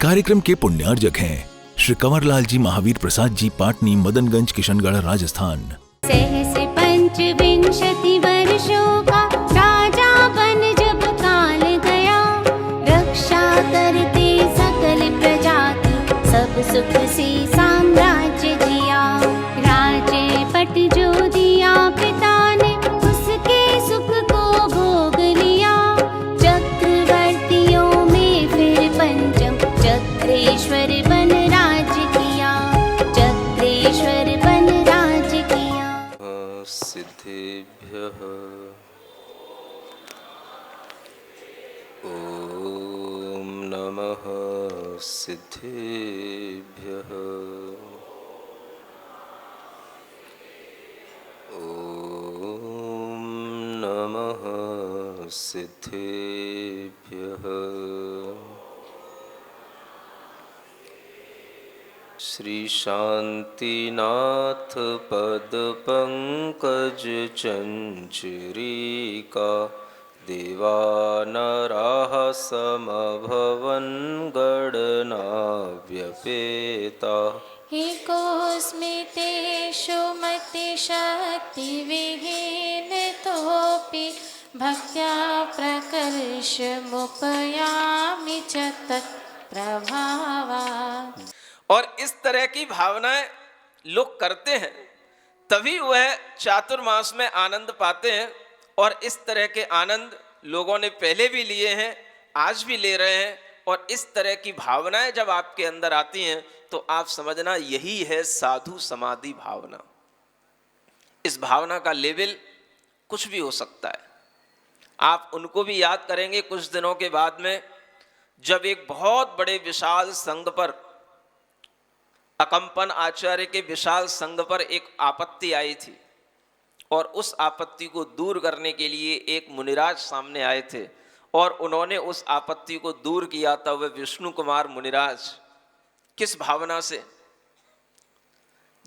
कार्यक्रम के पुण्यार्जक हैं श्री कंवरलाल जी महावीर प्रसाद जी, पाटनी, मदनगंज, किशनगढ़, राजस्थान। सहस पंचविंशति वर्षों का राजा बन जब काल गया, रक्षा करते सकल प्रजा की, सब सुख से साम्राज्य जिया। राज्य पट जो दिया पिता ने, उसके सुख को भोग लिया। चक्रवर्तियों में फिर पंचम, चक्रेश्वर बन राज्य किया, चक्रेश्वर बन राज्य किया। सिद्धिभ्यः ॐ नमः सिद्धिभ्यः ॐ नमः सिद्धिभ्यः। श्री शांतिनाथ पद पंकज चंचरीका, देवानराः समभवन गणना व्यपेता। एकोऽस्मितेषु मतिशक्तिविहीनतोऽपि, भक्त्या प्रकर्षमुपयामि च तत्प्रभावात्। और इस तरह की भावनाएं लोग करते हैं, तभी वह चातुर्मास में आनंद पाते हैं। और इस तरह के आनंद लोगों ने पहले भी लिए हैं, आज भी ले रहे हैं। और इस तरह की भावनाएं जब आपके अंदर आती हैं तो आप समझना यही है साधु समाधि भावना। इस भावना का लेवल कुछ भी हो सकता है। आप उनको भी याद करेंगे कुछ दिनों के बाद में, जब एक बहुत बड़े विशाल संघ पर, अकंपन आचार्य के विशाल संघ पर एक आपत्ति आई थी, और उस आपत्ति को दूर करने के लिए एक मुनिराज सामने आए थे, और उन्होंने उस आपत्ति को दूर किया था। वह विष्णु कुमार मुनिराज किस भावना से,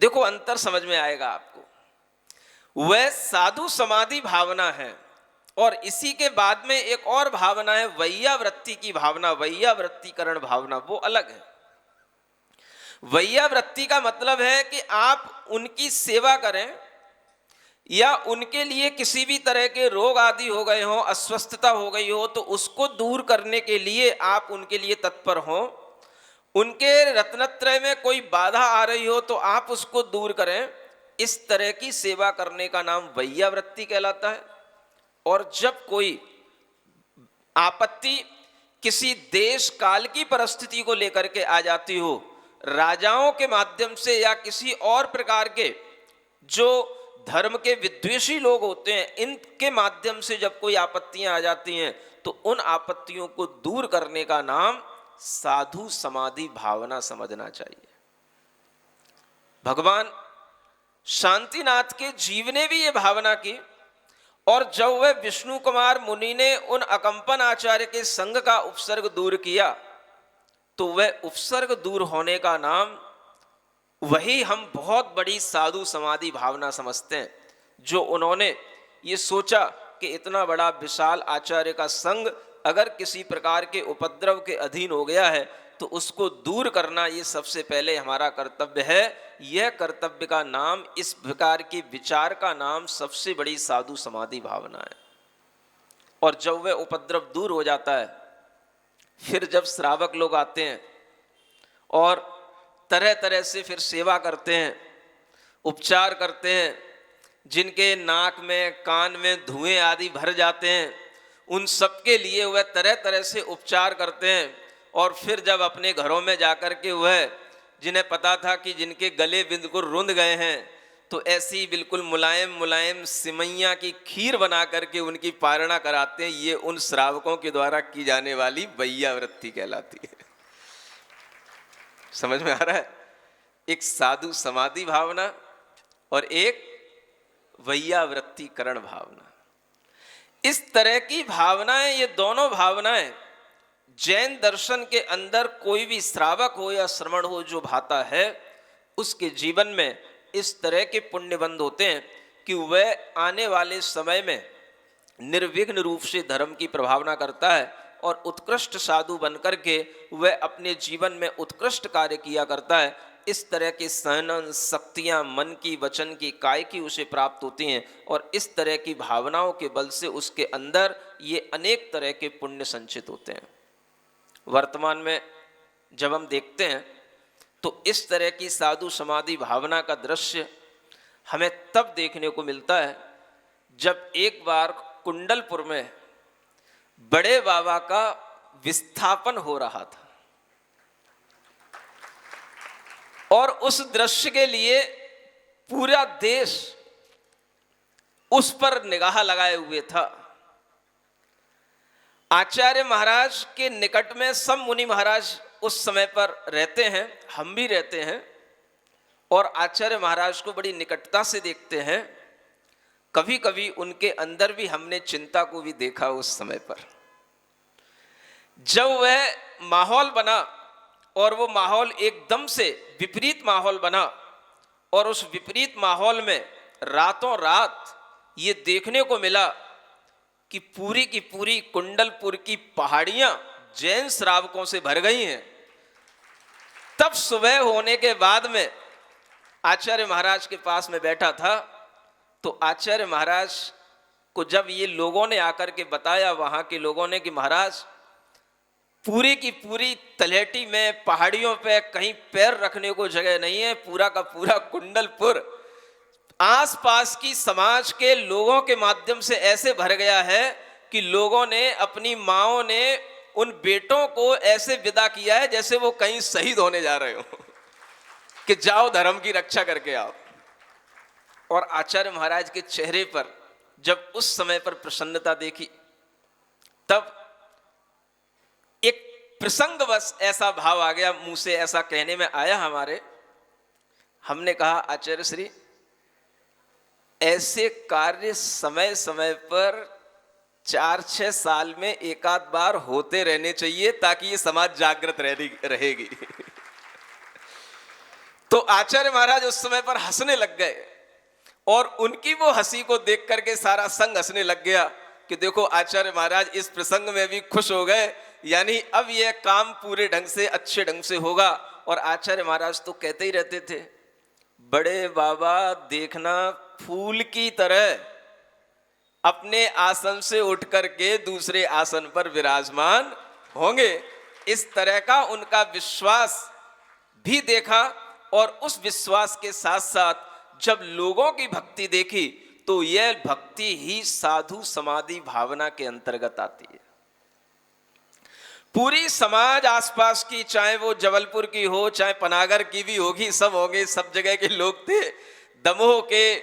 देखो अंतर समझ में आएगा आपको। वह साधु समाधि भावना है, और इसी के बाद में एक और भावना है वैयावृत्ति की भावना, वैयावृत्तिकरण भावना, वो अलग है। वैयावृत्ति का मतलब है कि आप उनकी सेवा करें, या उनके लिए किसी भी तरह के रोग आदि हो गए हो, अस्वस्थता हो गई हो, तो उसको दूर करने के लिए आप उनके लिए तत्पर हो। उनके रत्नत्रय में कोई बाधा आ रही हो तो आप उसको दूर करें। इस तरह की सेवा करने का नाम वैयावृत्ति कहलाता है। और जब कोई आपत्ति किसी देश काल की परिस्थिति को लेकर के आ जाती हो, राजाओं के माध्यम से या किसी और प्रकार के जो धर्म के विद्वेषी लोग होते हैं, इनके माध्यम से जब कोई आपत्तियां आ जाती हैं, तो उन आपत्तियों को दूर करने का नाम साधु समाधि भावना समझना चाहिए। भगवान शांतिनाथ के जीव ने भी ये भावना की, और जब वह विष्णु कुमार मुनि ने उन अकंपन आचार्य के संग का उपसर्ग दूर किया, तो वह उपसर्ग दूर होने का नाम वही हम बहुत बड़ी साधु समाधि भावना समझते हैं। जो उन्होंने ये सोचा कि इतना बड़ा विशाल आचार्य का संग अगर किसी प्रकार के उपद्रव के अधीन हो गया है, तो उसको दूर करना ये सबसे पहले हमारा कर्तव्य है। यह कर्तव्य का नाम, इस प्रकार के विचार का नाम सबसे बड़ी साधु समाधि भावना है। और जब वह उपद्रव दूर हो जाता है, फिर जब श्रावक लोग आते हैं और तरह तरह से फिर सेवा करते हैं, उपचार करते हैं, जिनके नाक में कान में धुएं आदि भर जाते हैं, उन सब के लिए वह तरह तरह से उपचार करते हैं। और फिर जब अपने घरों में जाकर के वह, जिन्हें पता था कि जिनके गले बिल्कुल रुंध गए हैं, तो ऐसी बिल्कुल मुलायम मुलायम सिमैया की खीर बना करके उनकी पारणा कराते हैं। ये उन श्रावकों के द्वारा की जाने वाली वैयावृत्ति कहलाती है। समझ में आ रहा है? एक साधु समाधि भावना और एक वैयावृत्तिकरण भावना। इस तरह की भावनाएं, ये दोनों भावनाएं जैन दर्शन के अंदर कोई भी श्रावक हो या श्रमण हो जो भाता है, उसके जीवन में इस तरह के पुण्यबंध होते हैं कि वह आने वाले समय में निर्विघ्न रूप से धर्म की प्रभावना करता है और उत्कृष्ट साधु बनकर के वह अपने जीवन में उत्कृष्ट कार्य किया करता है। इस तरह की सहनन शक्तियाँ मन की, वचन की, काय की उसे प्राप्त होती हैं और इस तरह की भावनाओं के बल से उसके अंदर ये अनेक तरह के पुण्य संचित होते हैं। वर्तमान में जब हम देखते हैं तो इस तरह की साधु समाधि भावना का दृश्य हमें तब देखने को मिलता है जब एक बार कुंडलपुर में बड़े बाबा का विस्थापन हो रहा था और उस दृश्य के लिए पूरा देश उस पर निगाह लगाए हुए था। आचार्य महाराज के निकट में सब मुनि महाराज उस समय पर रहते हैं, हम भी रहते हैं और आचार्य महाराज को बड़ी निकटता से देखते हैं। कभी कभी उनके अंदर भी हमने चिंता को भी देखा उस समय पर। जब वह माहौल बना और वो माहौल एकदम से विपरीत माहौल बना और उस विपरीत माहौल में रातों रात ये देखने को मिला कि पूरी की पूरी कुंडलपुर की पहाड़ियां जैन श्रावकों से भर गई हैं। तब सुबह होने के बाद में आचार्य महाराज के पास में बैठा था तो आचार्य महाराज को जब ये लोगों ने आकर के बताया, वहां के लोगों ने, कि महाराज पूरी की पूरी तलहटी में पहाड़ियों पे कहीं पैर रखने को जगह नहीं है, पूरा का पूरा कुंडलपुर आसपास की समाज के लोगों के माध्यम से ऐसे भर गया है कि लोगों ने, अपनी माओं ने उन बेटों को ऐसे विदा किया है जैसे वो कहीं शहीद होने जा रहे हो कि जाओ धर्म की रक्षा करके आओ। और आचार्य महाराज के चेहरे पर जब उस समय पर प्रसन्नता देखी, तब एक प्रसंगवश ऐसा भाव आ गया, मुंह से ऐसा कहने में आया हमारे। हमने कहा, आचार्य श्री, ऐसे कार्य समय समय पर 4-6 साल में एक आध बार होते रहने चाहिए ताकि ये समाज जागृत रहेगी। तो आचार्य महाराज उस समय पर हंसने लग गए और उनकी वो हंसी को देख करके सारा संघ हंसने लग गया कि देखो आचार्य महाराज इस प्रसंग में भी खुश हो गए, यानी अब यह काम पूरे ढंग से, अच्छे ढंग से होगा। और आचार्य महाराज तो कहते ही रहते थे, बड़े बाबा देखना फूल की तरह अपने आसन से उठ करके दूसरे आसन पर विराजमान होंगे। इस तरह का उनका विश्वास भी देखा और उस विश्वास के साथ साथ जब लोगों की भक्ति देखी तो यह भक्ति ही साधु समाधि भावना के अंतर्गत आती है। पूरी समाज आसपास की, चाहे वो जबलपुर की हो, चाहे पनागर की भी होगी, सब होंगे, सब जगह के लोग थे, दमोह के,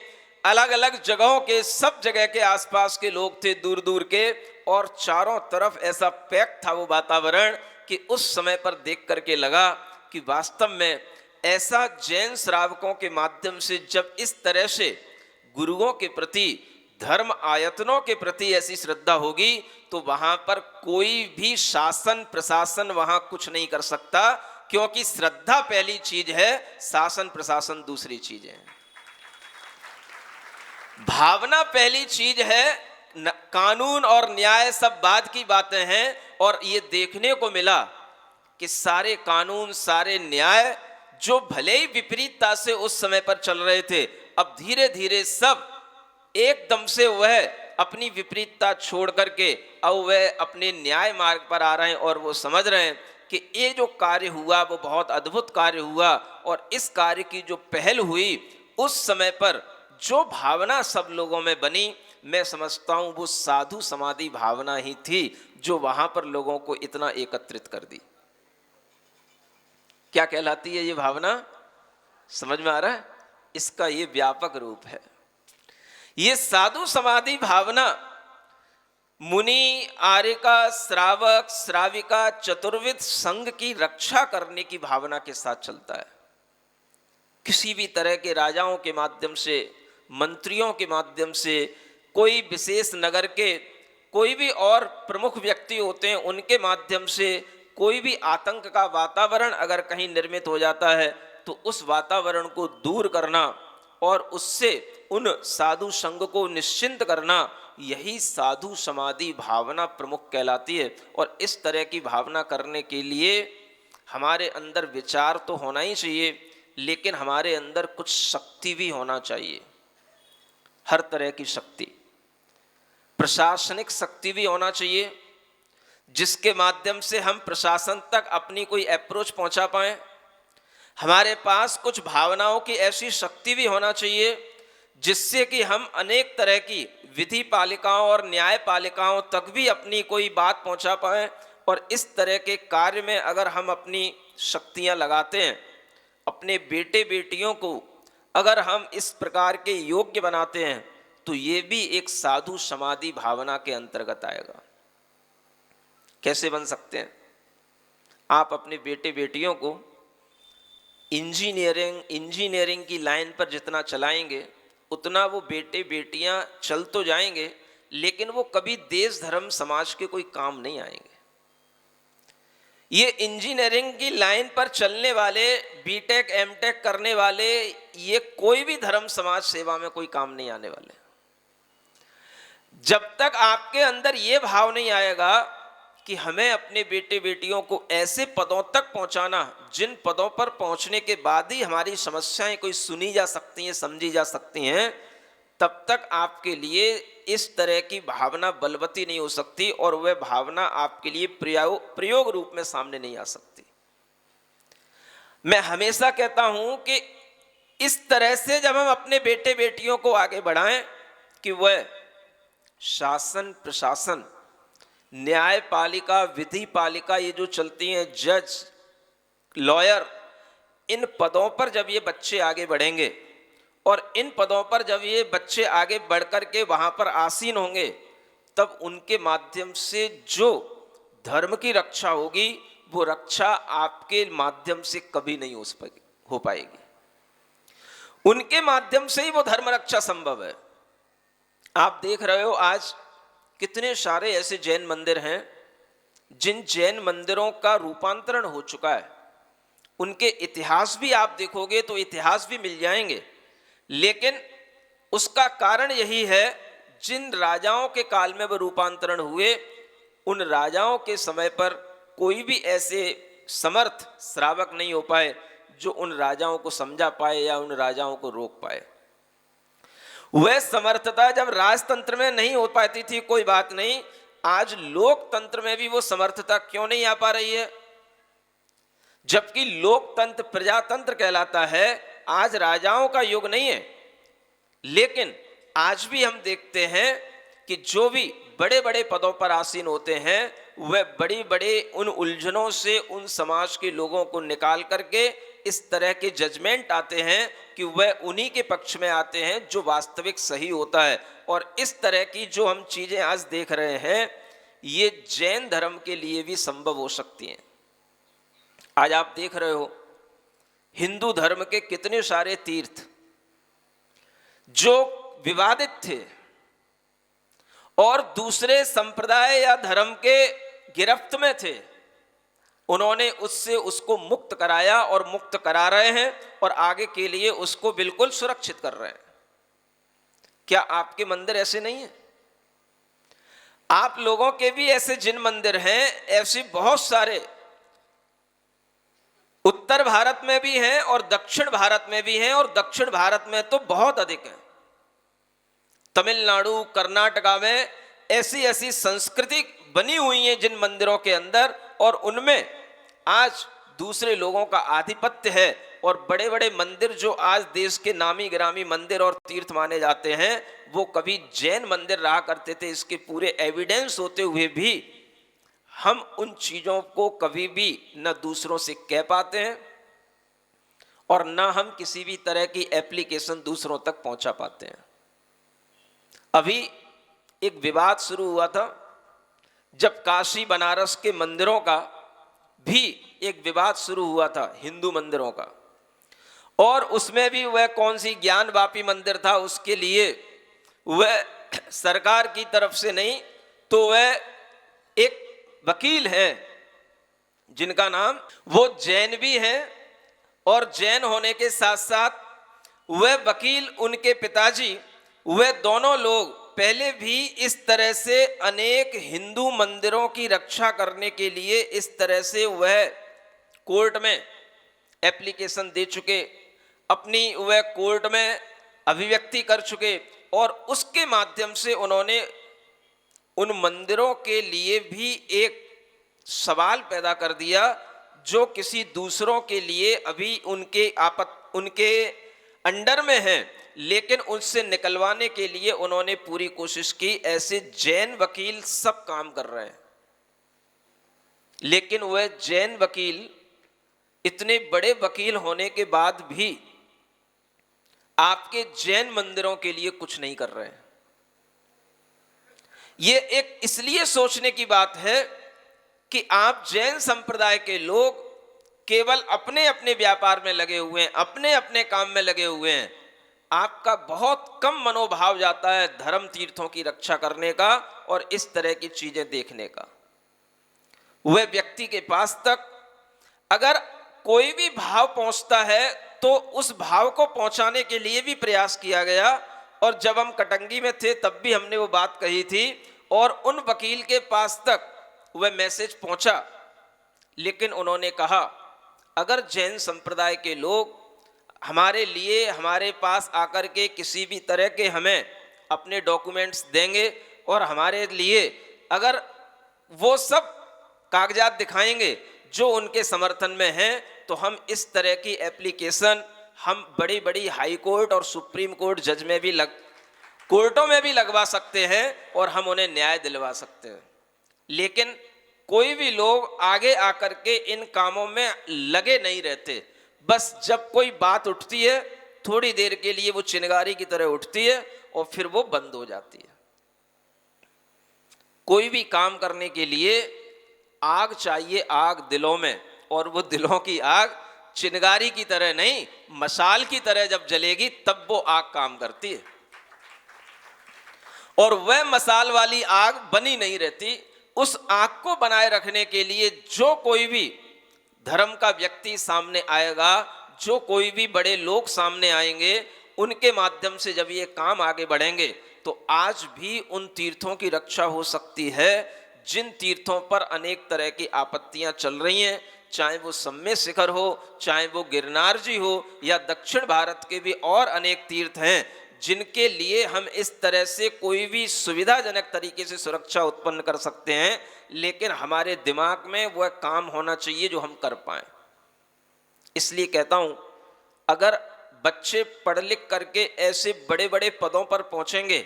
अलग अलग जगहों के, सब जगह के आसपास के लोग थे, दूर दूर के, और चारों तरफ ऐसा पैक था वो वातावरण कि उस समय पर देख करके लगा कि वास्तव में ऐसा जैन श्रावकों के माध्यम से जब इस तरह से गुरुओं के प्रति, धर्म आयतनों के प्रति ऐसी श्रद्धा होगी तो वहां पर कोई भी शासन प्रशासन वहां कुछ नहीं कर सकता, क्योंकि श्रद्धा पहली चीज है, शासन प्रशासन दूसरी चीज है। भावना पहली चीज है, कानून और न्याय सब बाद की बातें हैं। और ये देखने को मिला कि सारे कानून, सारे न्याय जो भले ही विपरीतता से उस समय पर चल रहे थे, अब धीरे धीरे सब एकदम से वह अपनी विपरीतता छोड़ करके अब वह अपने न्याय मार्ग पर आ रहे हैं और वो समझ रहे हैं कि ये जो कार्य हुआ वो बहुत अद्भुत कार्य हुआ। और इस कार्य की जो पहल हुई उस समय पर जो भावना सब लोगों में बनी, मैं समझता हूं वो साधु समाधि भावना ही थी जो वहां पर लोगों को इतना एकत्रित कर दी। क्या कहलाती है ये भावना? समझ में आ रहा है? इसका ये व्यापक रूप है। ये साधु समाधि भावना मुनि, आर्यिका, श्रावक, श्राविका, चतुर्विध संघ की रक्षा करने की भावना के साथ चलता है। किसी भी तरह के राजाओं के माध्यम से, मंत्रियों के माध्यम से, कोई विशेष नगर के कोई भी और प्रमुख व्यक्ति होते हैं उनके माध्यम से कोई भी आतंक का वातावरण अगर कहीं निर्मित हो जाता है तो उस वातावरण को दूर करना और उससे उन साधु संघ को निश्चिंत करना, यही साधु समाधि भावना प्रमुख कहलाती है। और इस तरह की भावना करने के लिए हमारे अंदर विचार तो होना ही चाहिए, लेकिन हमारे अंदर कुछ शक्ति भी होना चाहिए, हर तरह की शक्ति। प्रशासनिक शक्ति भी होना चाहिए, जिसके माध्यम से हम प्रशासन तक अपनी कोई अप्रोच पहुंचा पाएं। हमारे पास कुछ भावनाओं की ऐसी शक्ति भी होना चाहिए जिससे कि हम अनेक तरह की विधि पालिकाओं और न्याय पालिकाओं तक भी अपनी कोई बात पहुंचा पाएं। और इस तरह के कार्य में अगर हम अपनी शक्तियां लगाते हैं, अपने बेटे बेटियों को अगर हम इस प्रकार के योग्य बनाते हैं, तो ये भी एक साधु समाधि भावना के अंतर्गत आएगा। कैसे बन सकते हैं? आप अपने बेटे बेटियों को इंजीनियरिंग की लाइन पर जितना चलाएंगे, उतना वो बेटे बेटियां चल तो जाएंगे, लेकिन वो कभी देश धर्म समाज के कोई काम नहीं आएंगे। ये इंजीनियरिंग की लाइन पर चलने वाले, बीटेक एमटेक करने वाले, ये कोई भी धर्म समाज सेवा में कोई काम नहीं आने वाले। जब तक आपके अंदर ये भाव नहीं आएगा कि हमें अपने बेटे बेटियों को ऐसे पदों तक पहुंचाना जिन पदों पर पहुंचने के बाद ही हमारी समस्याएं कोई सुनी जा सकती हैं, समझी जा सकती हैं, तब तक आपके लिए इस तरह की भावना बलवती नहीं हो सकती और वह भावना आपके लिए प्रयोग रूप में सामने नहीं आ सकती। मैं हमेशा कहता हूं कि इस तरह से जब हम अपने बेटे बेटियों को आगे बढ़ाएं कि वह शासन प्रशासन, न्यायपालिका, विधि पालिका, ये जो चलती हैं, जज, लॉयर, इन पदों पर जब ये बच्चे आगे बढ़ेंगे और इन पदों पर जब ये बच्चे आगे बढ़कर के वहां पर आसीन होंगे, तब उनके माध्यम से जो धर्म की रक्षा होगी, वो रक्षा आपके माध्यम से कभी नहीं हो पाएगी। उनके माध्यम से ही वो धर्म रक्षा संभव है। आप देख रहे हो आज कितने सारे ऐसे जैन मंदिर हैं जिन जैन मंदिरों का रूपांतरण हो चुका है। उनके इतिहास भी आप देखोगे तो इतिहास भी मिल जाएंगे, लेकिन उसका कारण यही है, जिन राजाओं के काल में वो रूपांतरण हुए, उन राजाओं के समय पर कोई भी ऐसे समर्थ श्रावक नहीं हो पाए जो उन राजाओं को समझा पाए या उन राजाओं को रोक पाए। वह समर्थता जब राजतंत्र में नहीं हो पाती थी, कोई बात नहीं, आज लोकतंत्र में भी वो समर्थता क्यों नहीं आ पा रही है? जबकि लोकतंत्र प्रजातंत्र कहलाता है। आज राजाओं का युग नहीं है, लेकिन आज भी हम देखते हैं कि जो भी बड़े बड़े पदों पर आसीन होते हैं, वह बड़ी बड़े उन उलझनों से उन समाज के लोगों को निकाल करके इस तरह के जजमेंट आते हैं कि वह उन्हीं के पक्ष में आते हैं जो वास्तविक सही होता है। और इस तरह की जो हम चीजें आज देख रहे हैं, ये जैन धर्म के लिए भी संभव हो सकती हैं। आज आप देख रहे हो हिंदू धर्म के कितने सारे तीर्थ जो विवादित थे और दूसरे संप्रदाय या धर्म के गिरफ्त में थे, उन्होंने उससे उसको मुक्त कराया और मुक्त करा रहे हैं और आगे के लिए उसको बिल्कुल सुरक्षित कर रहे हैं। क्या आपके मंदिर ऐसे नहीं हैं? आप लोगों के भी ऐसे जिन मंदिर हैं, ऐसे बहुत सारे उत्तर भारत में भी हैं और दक्षिण भारत में भी हैं, और दक्षिण भारत में तो बहुत अधिक हैं। तमिलनाडु, कर्नाटका में ऐसी ऐसी संस्कृति बनी हुई है जिन मंदिरों के अंदर, और उनमें आज दूसरे लोगों का आधिपत्य है। और बड़े बड़े मंदिर जो आज देश के नामी गिरामी मंदिर और तीर्थ माने जाते हैं, वो कभी जैन मंदिर रहा करते थे। इसके पूरे एविडेंस होते हुए भी हम उन चीजों को कभी भी न दूसरों से कह पाते हैं और न हम किसी भी तरह की एप्लीकेशन दूसरों तक पहुंचा पाते हैं। अभी एक विवाद शुरू हुआ था, जब काशी बनारस के मंदिरों का भी एक विवाद शुरू हुआ था, हिंदू मंदिरों का, और उसमें भी वह कौन सी ज्ञानवापी मंदिर था, उसके लिए वह सरकार की तरफ से नहीं तो वह एक वकील हैं जिनका नाम, वो जैन भी हैं, और जैन होने के साथ साथ वह वकील, उनके पिताजी, वह दोनों लोग पहले भी इस तरह से अनेक हिंदू मंदिरों की रक्षा करने के लिए इस तरह से वह कोर्ट में एप्लीकेशन दे चुके, अपनी वह कोर्ट में अभिव्यक्ति कर चुके, और उसके माध्यम से उन्होंने उन मंदिरों के लिए भी एक सवाल पैदा कर दिया जो किसी दूसरों के लिए अभी उनके अंडर में है, लेकिन उससे निकलवाने के लिए उन्होंने पूरी कोशिश की। ऐसे जैन वकील सब काम कर रहे हैं, लेकिन वह जैन वकील इतने बड़े वकील होने के बाद भी आपके जैन मंदिरों के लिए कुछ नहीं कर रहे हैं। ये एक इसलिए सोचने की बात है कि आप जैन संप्रदाय के लोग केवल अपने अपने व्यापार में लगे हुए हैं, अपने अपने काम में लगे हुए हैं। आपका बहुत कम मनोभाव जाता है धर्म तीर्थों की रक्षा करने का और इस तरह की चीजें देखने का। वह व्यक्ति के पास तक अगर कोई भी भाव पहुंचता है तो उस भाव को पहुंचाने के लिए भी प्रयास किया गया। और जब हम कटंगी में थे तब भी हमने वो बात कही थी, और उन वकील के पास तक वह मैसेज पहुंचा, लेकिन उन्होंने कहा अगर जैन संप्रदाय के लोग हमारे लिए हमारे पास आकर के किसी भी तरह के हमें अपने डॉक्यूमेंट्स देंगे और हमारे लिए अगर वो सब कागजात दिखाएंगे जो उनके समर्थन में हैं, तो हम इस तरह की एप्लीकेशन हम बड़ी बड़ी हाई कोर्ट और सुप्रीम कोर्ट जज में भी कोर्टों में भी लगवा सकते हैं और हम उन्हें न्याय दिलवा सकते हैं। लेकिन कोई भी लोग आगे आकर के इन कामों में लगे नहीं रहते। बस जब कोई बात उठती है थोड़ी देर के लिए वो चिंगारी की तरह उठती है और फिर वो बंद हो जाती है। कोई भी काम करने के लिए आग चाहिए, आग दिलों में, और वो दिलों की आग चिंगारी की तरह नहीं, मशाल की तरह जब जलेगी तब वो आग काम करती है। और वह मशाल वाली आग बनी नहीं रहती। उस आग को बनाए रखने के लिए जो कोई भी धर्म का व्यक्ति सामने आएगा, जो कोई भी बड़े लोग सामने आएंगे, उनके माध्यम से जब ये काम आगे बढ़ेंगे तो आज भी उन तीर्थों की रक्षा हो सकती है जिन तीर्थों पर अनेक तरह की आपत्तियां चल रही हैं, चाहे वो सम्य शिखर हो, चाहे वो गिरनार जी हो, या दक्षिण भारत के भी और अनेक तीर्थ हैं जिनके लिए हम इस तरह से कोई भी सुविधाजनक तरीके से सुरक्षा उत्पन्न कर सकते हैं, लेकिन हमारे दिमाग में वह काम होना चाहिए जो हम कर पाएं। इसलिए कहता हूं, अगर बच्चे पढ़ लिख करके ऐसे बड़े बड़े पदों पर पहुंचेंगे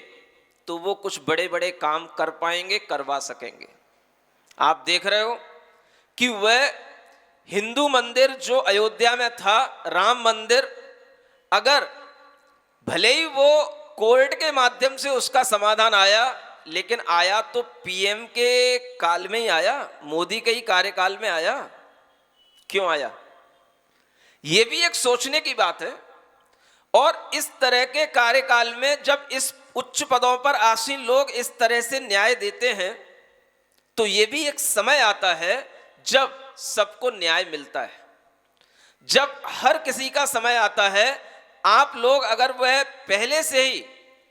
तो वो कुछ बड़े बड़े काम कर पाएंगे, करवा सकेंगे। आप देख रहे हो कि वह हिंदू मंदिर जो अयोध्या में था, राम मंदिर, अगर भले ही वो कोर्ट के माध्यम से उसका समाधान आया, लेकिन आया तो पीएम के काल में ही आया, मोदी के ही कार्यकाल में आया। क्यों आया? ये भी एक सोचने की बात है। और इस तरह के कार्यकाल में जब इस उच्च पदों पर आसीन लोग इस तरह से न्याय देते हैं तो ये भी एक समय आता है जब सबको न्याय मिलता है, जब हर किसी का समय आता है। आप लोग अगर वह पहले से ही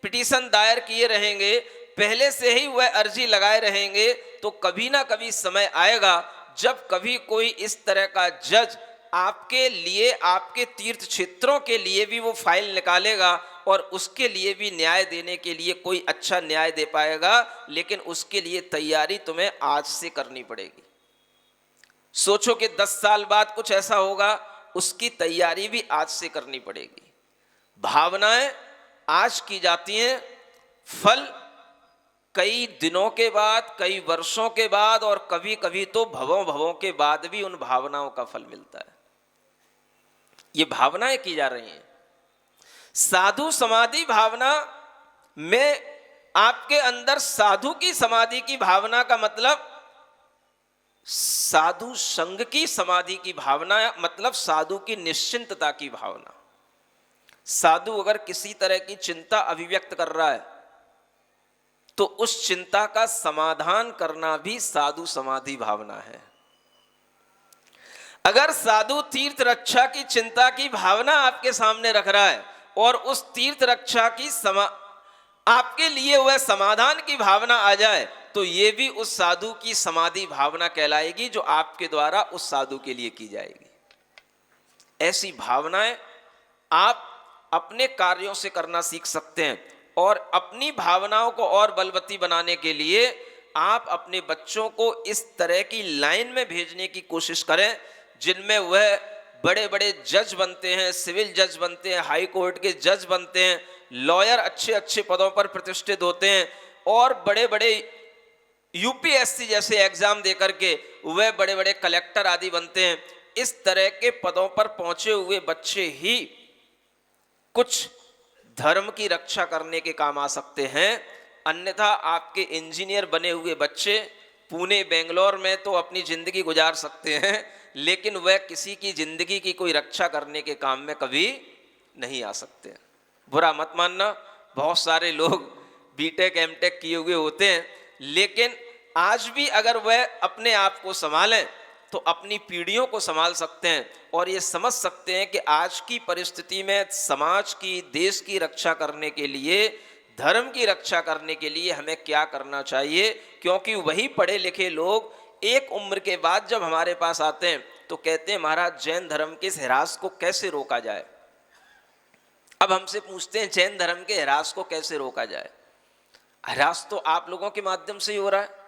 पिटीशन दायर किए रहेंगे, पहले से ही वह अर्जी लगाए रहेंगे, तो कभी ना कभी समय आएगा जब कभी कोई इस तरह का जज आपके लिए, आपके तीर्थ क्षेत्रों के लिए भी वो फाइल निकालेगा और उसके लिए भी न्याय देने के लिए कोई अच्छा न्याय दे पाएगा। लेकिन उसके लिए तैयारी तुम्हें आज से करनी पड़ेगी। सोचो कि 10 साल बाद कुछ ऐसा होगा, उसकी तैयारी भी आज से करनी पड़ेगी। भावनाएं आज की जाती हैं, फल कई दिनों के बाद, कई वर्षों के बाद, और कभी कभी तो भवों के बाद भी उन भावनाओं का फल मिलता है। ये भावनाएं की जा रही हैं। साधु समाधि भावना में आपके अंदर साधु की समाधि की भावना का मतलब साधु संग की समाधि की भावना, मतलब साधु की निश्चिंतता की भावना। साधु अगर किसी तरह की चिंता अभिव्यक्त कर रहा है तो उस चिंता का समाधान करना भी साधु समाधि भावना है। अगर साधु तीर्थ रक्षा की चिंता की भावना आपके सामने रख रहा है और उस तीर्थ रक्षा की आपके लिए वह समाधान की भावना आ जाए तो ये भी उस साधु की समाधि भावना कहलाएगी जो आपके द्वारा उस साधु के लिए की जाएगी। ऐसी भावनाएं आप अपने कार्यों से करना सीख सकते हैं और अपनी भावनाओं को और बलवती बनाने के लिए आप अपने बच्चों को इस तरह की लाइन में भेजने की कोशिश करें जिनमें वह बड़े बड़े जज बनते हैं, सिविल जज बनते हैं, हाई कोर्ट के जज बनते हैं, लॉयर अच्छे अच्छे पदों पर प्रतिष्ठित होते हैं और बड़े बड़े यूपीएससी जैसे एग्जाम देकर के वह बड़े बड़े कलेक्टर आदि बनते हैं। इस तरह के पदों पर पहुंचे हुए बच्चे ही कुछ धर्म की रक्षा करने के काम आ सकते हैं, अन्यथा आपके इंजीनियर बने हुए बच्चे पुणे बेंगलोर में तो अपनी जिंदगी गुजार सकते हैं, लेकिन वह किसी की जिंदगी की कोई रक्षा करने के काम में कभी नहीं आ सकते। बुरा मत मानना, बहुत सारे लोग बीटेक एमटेक किए हुए होते हैं, लेकिन आज भी अगर वह अपने आप को संभालें तो अपनी पीढ़ियों को संभाल सकते हैं और ये समझ सकते हैं कि आज की परिस्थिति में समाज की, देश की रक्षा करने के लिए, धर्म की रक्षा करने के लिए हमें क्या करना चाहिए। क्योंकि वही पढ़े लिखे लोग एक उम्र के बाद जब हमारे पास आते हैं तो कहते हैं महाराज जैन धर्म के इस ह्रास को कैसे रोका जाए। अब हमसे पूछते हैं जैन धर्म के ह्रास को कैसे रोका जाए। ह्रास तो आप लोगों के माध्यम से ही हो रहा है।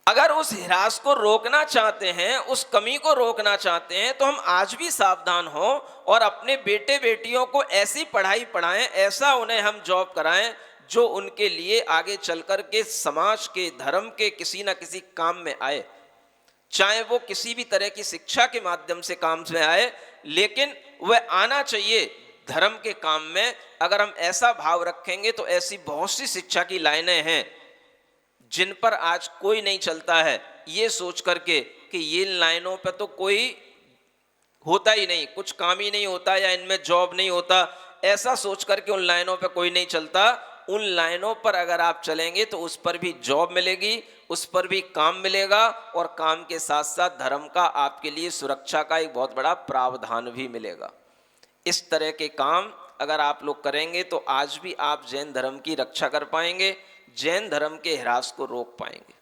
अगर उस ह्रास को रोकना चाहते हैं, उस कमी को रोकना चाहते हैं तो हम आज भी सावधान हों और अपने बेटे बेटियों को ऐसी पढ़ाई पढ़ाएं, ऐसा उन्हें हम जॉब कराएं जो उनके लिए आगे चलकर के समाज के, धर्म के किसी ना किसी काम में आए। चाहे वो किसी भी तरह की शिक्षा के माध्यम से काम में आए, लेकिन वह आना चाहिए धर्म के काम में। अगर हम ऐसा भाव रखेंगे तो ऐसी बहुत सी शिक्षा की लाइनें हैं जिन पर आज कोई नहीं चलता है, ये सोच करके कि ये लाइनों पर तो कोई होता ही नहीं, कुछ काम ही नहीं होता या इनमें जॉब नहीं होता, ऐसा सोच करके उन लाइनों पर कोई नहीं चलता। उन लाइनों पर अगर आप चलेंगे तो उस पर भी जॉब मिलेगी, उस पर भी काम मिलेगा और काम के साथ साथ धर्म का आपके लिए सुरक्षा का एक बहुत बड़ा प्रावधान भी मिलेगा। इस तरह के काम अगर आप लोग करेंगे तो आज भी आप जैन धर्म की रक्षा कर पाएंगे, जैन धर्म के ह्रास को रोक पाएंगे।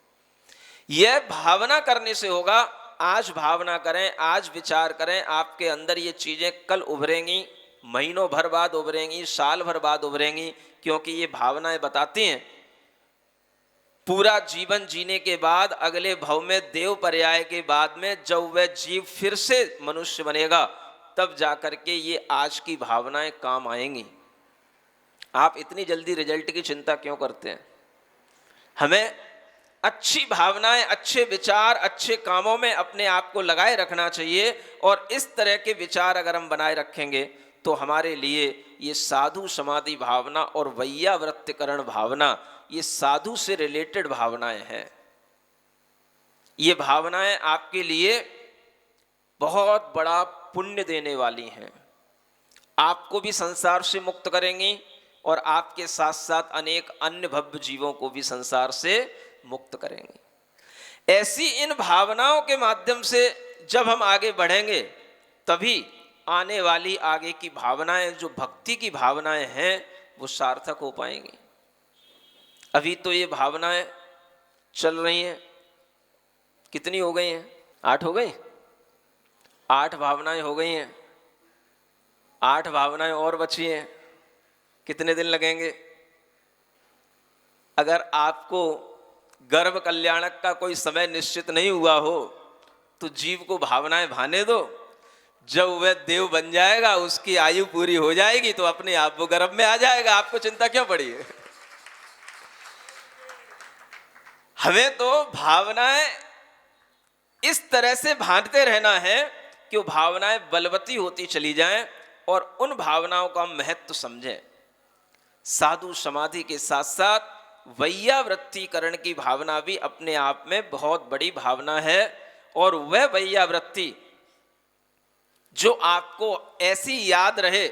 यह भावना करने से होगा। आज भावना करें, आज विचार करें, आपके अंदर ये चीजें कल उभरेंगी, महीनों भर बाद उभरेंगी, साल भर बाद उभरेंगी, क्योंकि ये भावनाएं बताती हैं पूरा जीवन जीने के बाद, अगले भव में देव पर्याय के बाद में जब वह जीव फिर से मनुष्य बनेगा तब जाकर के ये आज की भावनाएं काम आएंगी। आप इतनी जल्दी रिजल्ट की चिंता क्यों करते हैं? हमें अच्छी भावनाएं, अच्छे विचार, अच्छे कामों में अपने आप को लगाए रखना चाहिए और इस तरह के विचार अगर हम बनाए रखेंगे तो हमारे लिए ये साधु समाधि भावना और वैयावृत्तिकरण भावना, ये साधु से रिलेटेड भावनाएं हैं। ये भावनाएं आपके लिए बहुत बड़ा पुण्य देने वाली हैं, आपको भी संसार से मुक्त करेंगी और आपके साथ साथ अनेक अन्य भव्य जीवों को भी संसार से मुक्त करेंगी। ऐसी इन भावनाओं के माध्यम से जब हम आगे बढ़ेंगे तभी आने वाली आगे की भावनाएं, जो भक्ति की भावनाएं हैं, वो सार्थक हो पाएंगी। अभी तो ये भावनाएं चल रही हैं, कितनी हो गई हैं? 8 हो गई, 8 भावनाएं हो गई हैं, 8 भावनाएं और बची हैं। कितने दिन लगेंगे? अगर आपको गर्भ कल्याणक का कोई समय निश्चित नहीं हुआ हो तो जीव को भावनाएं भाने दो। जब वह देव बन जाएगा, उसकी आयु पूरी हो जाएगी तो अपने आप वो गर्भ में आ जाएगा। आपको चिंता क्यों पड़ी है? हमें तो भावनाएं इस तरह से भांटते रहना है कि वो भावनाएं बलवती होती चली जाएं और उन भावनाओं का महत्व समझें। साधु समाधि के साथ साथ वैयावृत्तिकरण की भावना भी अपने आप में बहुत बड़ी भावना है और वह वैयावृत्ति जो आपको ऐसी याद रहे,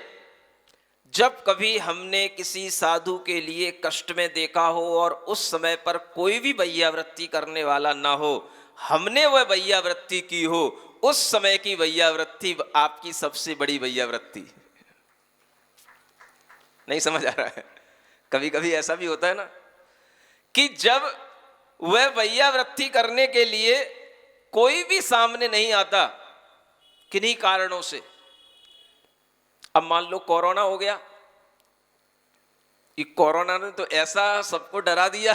जब कभी हमने किसी साधु के लिए कष्ट में देखा हो और उस समय पर कोई भी वैयावृत्ति करने वाला ना हो, हमने वह वैयावृत्ति की हो, उस समय की वैयावृत्ति आपकी सबसे बड़ी वैयावृत्ति। नहीं समझ आ रहा है? कभी कभी ऐसा भी होता है ना कि जब वह वैयावृत्ति करने के लिए कोई भी सामने नहीं आता किन्हीं कारणों से। अब मान लो कोरोना हो गया, कि कोरोना ने तो ऐसा सबको डरा दिया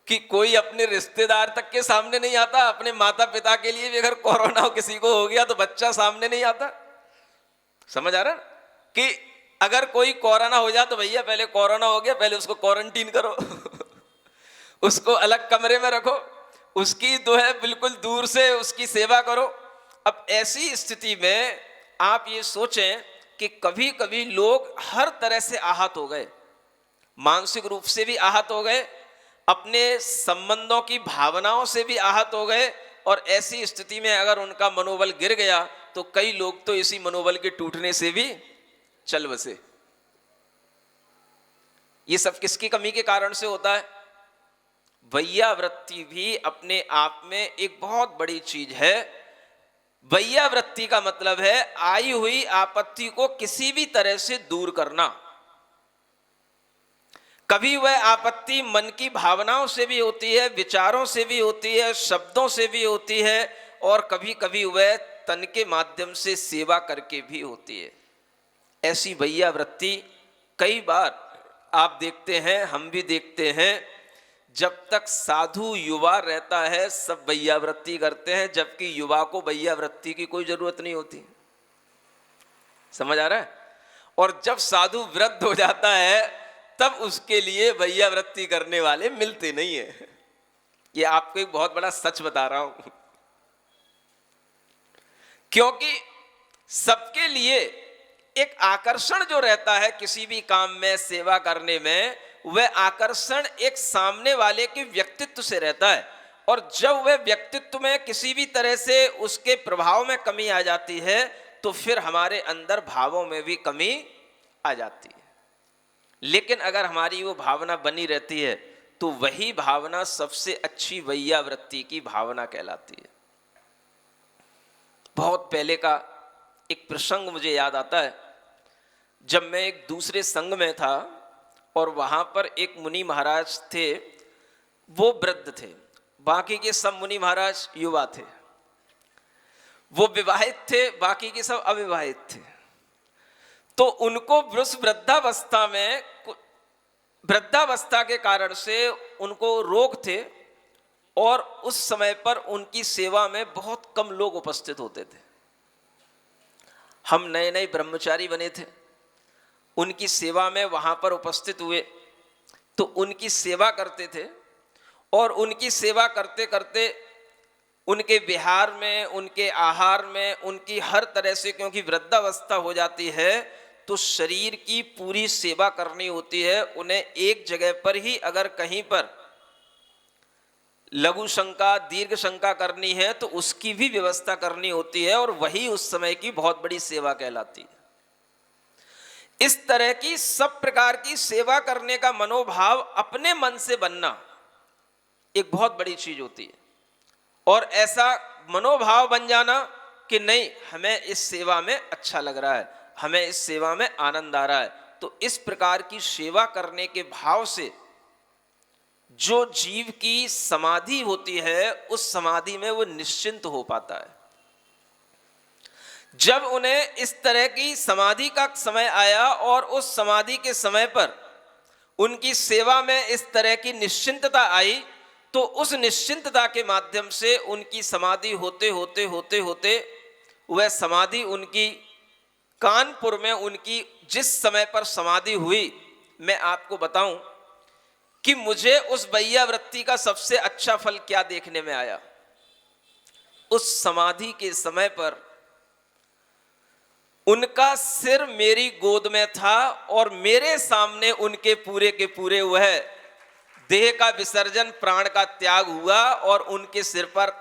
कि कोई अपने रिश्तेदार तक के सामने नहीं आता। अपने माता पिता के लिए भी अगर कोरोना किसी को हो गया तो बच्चा सामने नहीं आता। समझ आ रहा कि अगर कोई कोरोना हो जाए तो भैया पहले कोरोना हो गया, पहले उसको क्वारंटीन करो उसको अलग कमरे में रखो, उसकी जो है बिल्कुल दूर से उसकी सेवा करो। अब ऐसी स्थिति में आप ये सोचें कि कभी कभी लोग हर तरह से आहत हो गए, मानसिक रूप से भी आहत हो गए, अपने संबंधों की भावनाओं से भी आहत हो गए। और ऐसी स्थिति में अगर उनका मनोबल गिर गया तो कई लोग तो इसी मनोबल के टूटने से भी चल बसे। ये सब किसकी कमी के कारण से होता है? वैयावृत्ति भी अपने आप में एक बहुत बड़ी चीज है। वैयावृत्ति का मतलब है आई हुई आपत्ति को किसी भी तरह से दूर करना। कभी वह आपत्ति मन की भावनाओं से भी होती है, विचारों से भी होती है, शब्दों से भी होती है, और कभी कभी वह तन के माध्यम से सेवा करके भी होती है। ऐसी वैयावृत्ति कई बार आप देखते हैं, हम भी देखते हैं, जब तक साधु युवा रहता है सब वैयावृत्ति करते हैं, जबकि युवा को वैयावृत्ति की कोई जरूरत नहीं होती। समझ आ रहा है? और जब साधु वृद्ध हो जाता है तब उसके लिए वैयावृत्ति करने वाले मिलते नहीं है। ये आपको एक बहुत बड़ा सच बता रहा हूं, क्योंकि सबके लिए एक आकर्षण जो रहता है किसी भी काम में, सेवा करने में, वह आकर्षण एक सामने वाले के व्यक्तित्व से रहता है। और जब वह व्यक्तित्व में किसी भी तरह से उसके प्रभाव में कमी आ जाती है तो फिर हमारे अंदर भावों में भी कमी आ जाती है। लेकिन अगर हमारी वो भावना बनी रहती है तो वही भावना सबसे अच्छी वैयावृत्ति की भावना कहलाती है। बहुत पहले का एक प्रसंग मुझे याद आता है, जब मैं एक दूसरे संघ में था और वहां पर एक मुनि महाराज थे। वो वृद्ध थे, बाकी के सब मुनि महाराज युवा थे। वो विवाहित थे, बाकी के सब अविवाहित थे। तो उनको वृद्धावस्था में, वृद्धावस्था के कारण से उनको रोग थे और उस समय पर उनकी सेवा में बहुत कम लोग उपस्थित होते थे। हम नए नए ब्रह्मचारी बने थे, उनकी सेवा में वहां पर उपस्थित हुए तो उनकी सेवा करते थे। और उनकी सेवा करते करते उनके विहार में, उनके आहार में, उनकी हर तरह से, क्योंकि वृद्धावस्था हो जाती है तो शरीर की पूरी सेवा करनी होती है। उन्हें एक जगह पर ही अगर कहीं पर लघु शंका, दीर्घ शंका करनी है तो उसकी भी व्यवस्था करनी होती है, और वही उस समय की बहुत बड़ी सेवा कहलाती है। इस तरह की सब प्रकार की सेवा करने का मनोभाव अपने मन से बनना एक बहुत बड़ी चीज होती है। और ऐसा मनोभाव बन जाना कि नहीं, हमें इस सेवा में अच्छा लग रहा है, हमें इस सेवा में आनंद आ रहा है। तो इस प्रकार की सेवा करने के भाव से जो जीव की समाधि होती है उस समाधि में वो निश्चिंत हो पाता है। जब उन्हें इस तरह की समाधि का समय आया और उस समाधि के समय पर उनकी सेवा में इस तरह की निश्चिंतता आई, तो उस निश्चिंतता के माध्यम से उनकी समाधि होते होते होते होते वह समाधि उनकी कानपुर में, उनकी जिस समय पर समाधि हुई, मैं आपको बताऊं कि मुझे उस वैयावृत्ति का सबसे अच्छा फल क्या देखने में आया। उस समाधि के समय पर उनका सिर मेरी गोद में था और मेरे सामने उनके पूरे के पूरे वह देह का विसर्जन, प्राण का त्याग हुआ, और उनके सिर पर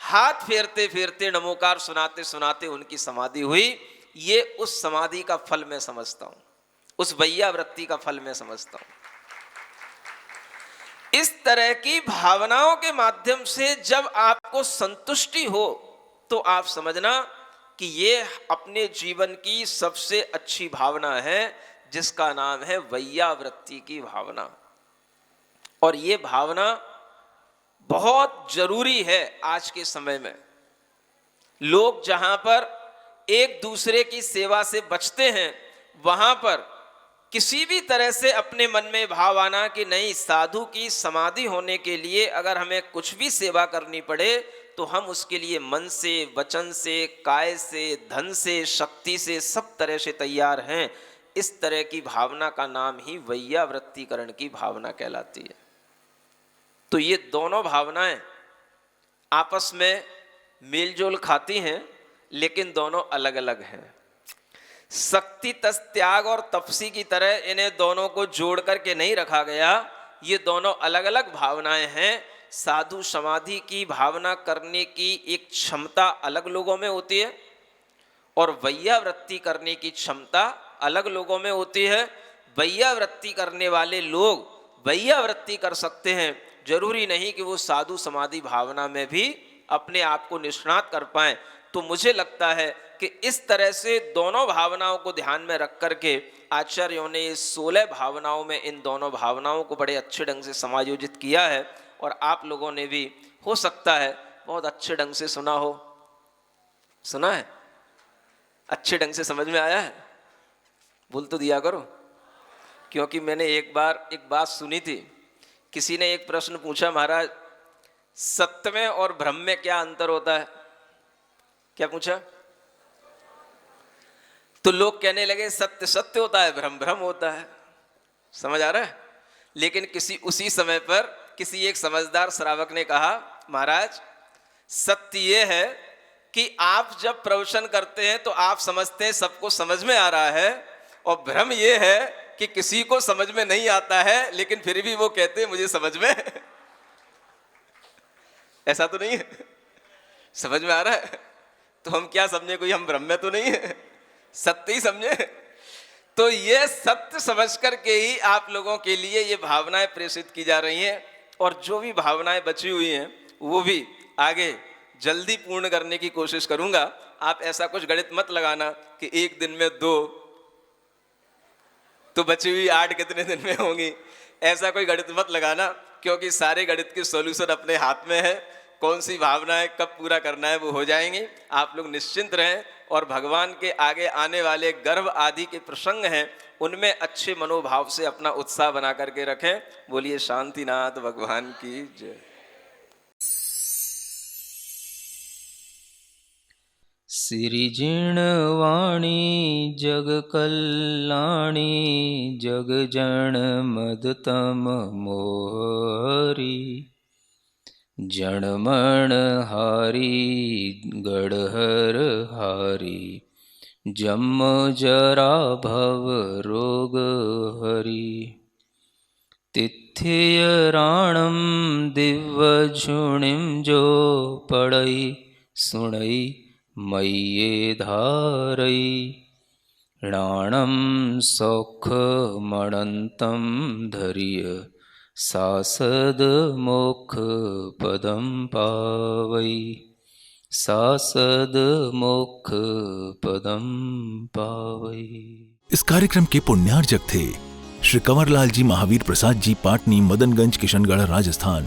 हाथ फेरते फेरते, नमोकार सुनाते सुनाते उनकी समाधि हुई। ये उस समाधि का फल मैं समझता हूं, उस वैयावृत्ति का फल मैं समझता हूं। इस तरह की भावनाओं के माध्यम से जब आपको संतुष्टि हो तो आप समझना कि ये अपने जीवन की सबसे अच्छी भावना है, जिसका नाम है वैयावृत्ति की भावना। और ये भावना बहुत जरूरी है आज के समय में। लोग जहां पर एक दूसरे की सेवा से बचते हैं, वहां पर किसी भी तरह से अपने मन में भाव आना कि नहीं, साधु की समाधि होने के लिए अगर हमें कुछ भी सेवा करनी पड़े तो हम उसके लिए मन से, वचन से, काय से, धन से, शक्ति से, सब तरह से तैयार हैं। इस तरह की भावना का नाम ही वैयावृत्तिकरण की भावना कहलाती है। तो ये दोनों भावनाएं आपस में मेलजोल खाती हैं, लेकिन दोनों अलग अलग हैं। शक्ति तस त्याग और तपसी की तरह इन्हें दोनों को जोड़ करके नहीं रखा गया। ये दोनों अलग अलग भावनाएं हैं। साधु समाधि की भावना करने की एक क्षमता अलग लोगों में होती है और वैयावृत्ति करने की क्षमता अलग लोगों में होती है। वैयावृत्ति करने वाले लोग वैयावृत्ति कर सकते हैं, जरूरी नहीं कि वो साधु समाधि भावना में भी अपने आप को निष्णात कर पाएं। तो मुझे लगता है कि इस तरह से दोनों भावनाओं को ध्यान में रख करके आचार्यों ने 16 भावनाओं में इन दोनों भावनाओं को बड़े अच्छे ढंग से समायोजित किया है। और आप लोगों ने भी हो सकता है बहुत अच्छे ढंग से सुना हो। सुना है? अच्छे ढंग से समझ में आया है? बोल तो दिया करो, क्योंकि मैंने एक बार एक बात सुनी थी। किसी ने एक प्रश्न पूछा, महाराज सत्य में और भ्रम में क्या अंतर होता है? क्या पूछा? तो लोग कहने लगे सत्य सत्य होता है, भ्रम भ्रम होता है। समझ आ रहा है? लेकिन उसी समय पर किसी एक समझदार श्रावक ने कहा, महाराज सत्य ये है कि आप जब प्रवचन करते हैं तो आप समझते हैं सबको समझ में आ रहा है, और भ्रम ये है कि किसी को समझ में नहीं आता है लेकिन फिर भी वो कहते हैं मुझे समझ में। ऐसा तो नहीं है? समझ में आ रहा है? तो हम क्या समझे, कोई हम भ्रम में तो नहीं है, सत्य ही समझे। तो ये सत्य समझ करके ही आप लोगों के लिए ये भावनाएं प्रेषित की जा रही हैं। और जो भी भावनाएं बची हुई हैं वो भी आगे जल्दी पूर्ण करने की कोशिश करूंगा। आप ऐसा कुछ गणित मत लगाना कि एक दिन में 2 तो बची हुई 8 कितने दिन में होंगी। ऐसा कोई गणित मत लगाना, क्योंकि सारे गणित के सॉल्यूशन अपने हाथ में है। कौन सी भावनाएं कब पूरा करना है वो हो जाएंगी। आप लोग निश्चिंत रहें और भगवान के आगे आने वाले गर्भ आदि के प्रसंग हैं उनमें अच्छे मनोभाव से अपना उत्साह बना करके रखें। बोलिए शांतिनाथ भगवान की जय। सिरिजिणवाणी जग कल्याणी जग जन मदतम मोहरी जनमण हारी गढ़हर हारी जम जरा भव रोग हरि तिथ्य राणम दिव्य झुणिम जो पड़ई सुणई मय्ये धारई राणम सौख मणंतम धर्य सासद मोक्ष पदम पावई सासद मोक्ष पदम पावई। इस कार्यक्रम के पुण्यार्जक थे श्री कंवरलाल जी महावीर प्रसाद जी, पाटनी, मदनगंज, किशनगढ़, राजस्थान।